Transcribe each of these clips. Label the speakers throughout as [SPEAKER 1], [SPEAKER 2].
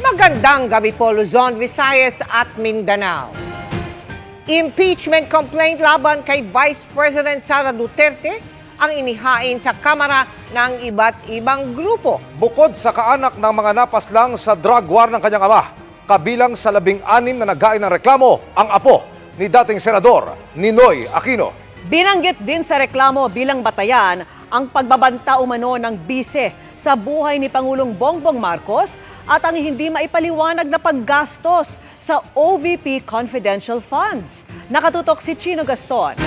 [SPEAKER 1] Magandang gabi po Luzon, Visayas at Mindanao. Impeachment complaint laban kay Vice President Sara Duterte ang inihain sa Kamara ng iba't ibang grupo.
[SPEAKER 2] Bukod sa kaanak ng mga napaslang sa drug war ng kanyang ama, kabilang sa 16 na naghain ng reklamo ang apo ni dating Senador Ninoy Aquino.
[SPEAKER 3] Binanggit din sa reklamo bilang batayan ang pagbabanta umano ng bise sa buhay ni Pangulong Bongbong Marcos at ang hindi maipaliwanag na paggastos sa OVP confidential funds. Nakatutok si Chino Gaston.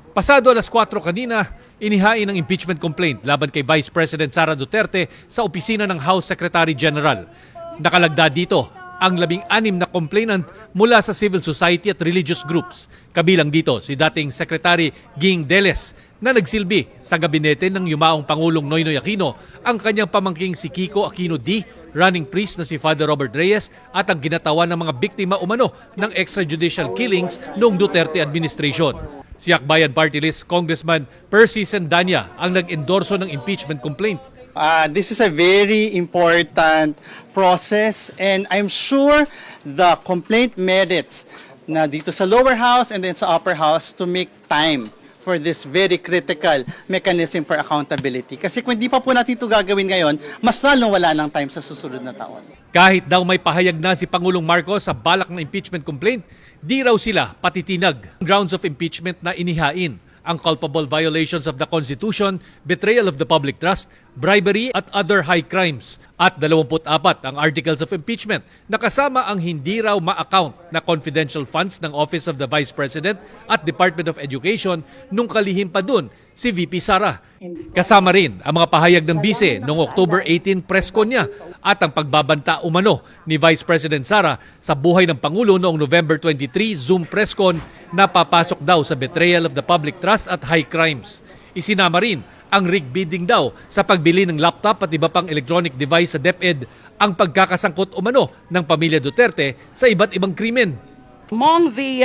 [SPEAKER 4] Pasado alas 4 kanina, inihain ang impeachment complaint laban kay Vice President Sara Duterte sa opisina ng House Secretary General. Nakalagda dito ang 16 na complainant mula sa civil society at religious groups. Kabilang dito si dating Secretary Ging Deles na nagsilbi sa gabinete ng yumaong Pangulong Noynoy Aquino, ang kanyang pamangking si Kiko Aquino D, running priest na si Father Robert Reyes at ang ginatawan ng mga biktima umano ng extrajudicial killings noong Duterte administration. Si Akbayan Party List Congressman Percy Sendanya ang nag-endorso ng impeachment complaint.
[SPEAKER 5] This is a very important process and I'm sure the complaint merits na dito sa lower house and then sa upper house to make time for this very critical mechanism for accountability. Kasi kung hindi pa po natin ito gagawin ngayon, mas lalong wala ng time sa susunod na taon.
[SPEAKER 4] Kahit daw may pahayag na si Pangulong Marcos sa balak ng impeachment complaint, di raw sila patitinag grounds of impeachment na inihain ang culpable violations of the Constitution, betrayal of the public trust, bribery at other high crimes. At 24 ang articles of impeachment na kasama ang hindi raw ma-account na confidential funds ng Office of the Vice President at Department of Education nung kalihim pa dun si VP Sara. Kasama rin ang mga pahayag ng bise noong October 18 press con niya at ang pagbabanta umano ni Vice President Sara sa buhay ng Pangulo noong November 23 Zoom press con na papasok daw sa betrayal of the public trust at high crimes. Isinama rin ang rig bidding daw sa pagbili ng laptop at iba pang electronic device sa DepEd ang pagkakasangkot umano ng pamilya Duterte sa iba't ibang krimen.
[SPEAKER 6] Among the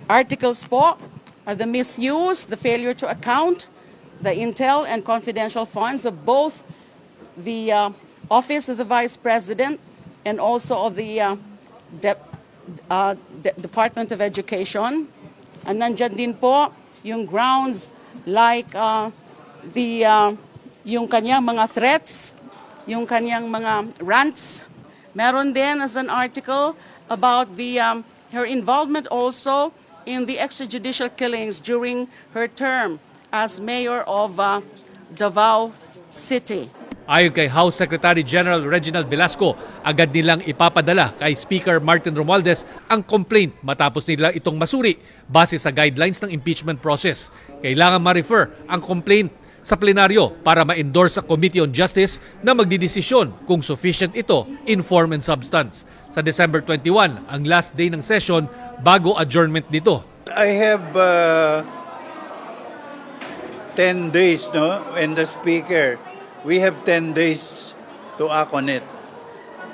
[SPEAKER 6] articles po are the misuse, the failure to account, the intel and confidential funds of both the Office of the Vice President and also of the Department of Education. And nandyan din po yung grounds like yung kanyang mga threats, yung kanyang mga rants. Meron din as an article about her involvement also in the extrajudicial killings during her term as mayor of Davao City.
[SPEAKER 4] Ayon kay House Secretary General Reginald Velasco, agad nilang ipapadala kay Speaker Martin Romualdez ang complaint matapos nila itong masuri base sa guidelines ng impeachment process. Kailangan ma-refer ang complaint sa plenaryo para ma-endorse sa Committee on Justice na magdidesisyon kung sufficient ito in form and substance. Sa December 21, ang last day ng session bago adjournment nito.
[SPEAKER 7] I have 10 days, no? And the Speaker, we have 10 days to act on it.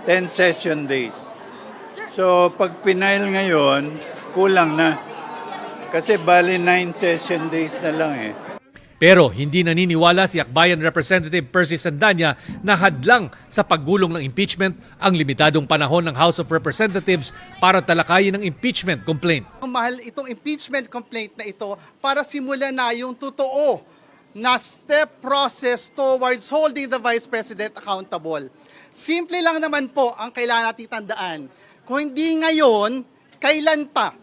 [SPEAKER 7] 10 session days. So, pag pinail ngayon, kulang na. Kasi bali 9 session days na lang eh.
[SPEAKER 4] Pero hindi naniniwala si Akbayan Representative Percy Sendanya na hadlang sa paggulong ng impeachment ang limitadong panahon ng House of Representatives para talakayin ang impeachment complaint.
[SPEAKER 5] Mahal itong impeachment complaint na ito para simulan na yung totoo na step process towards holding the Vice President accountable. Simple lang naman po ang kailangan natin tandaan. Kung hindi ngayon, kailan pa?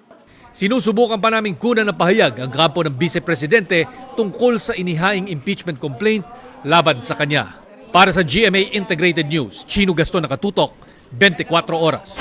[SPEAKER 4] Sinusubukan pa naming kunan ng pahayag ang kampo ng Vice Presidente tungkol sa inihaing impeachment complaint laban sa kanya. Para sa GMA Integrated News, Chino Gaston, nakatutok, 24 oras.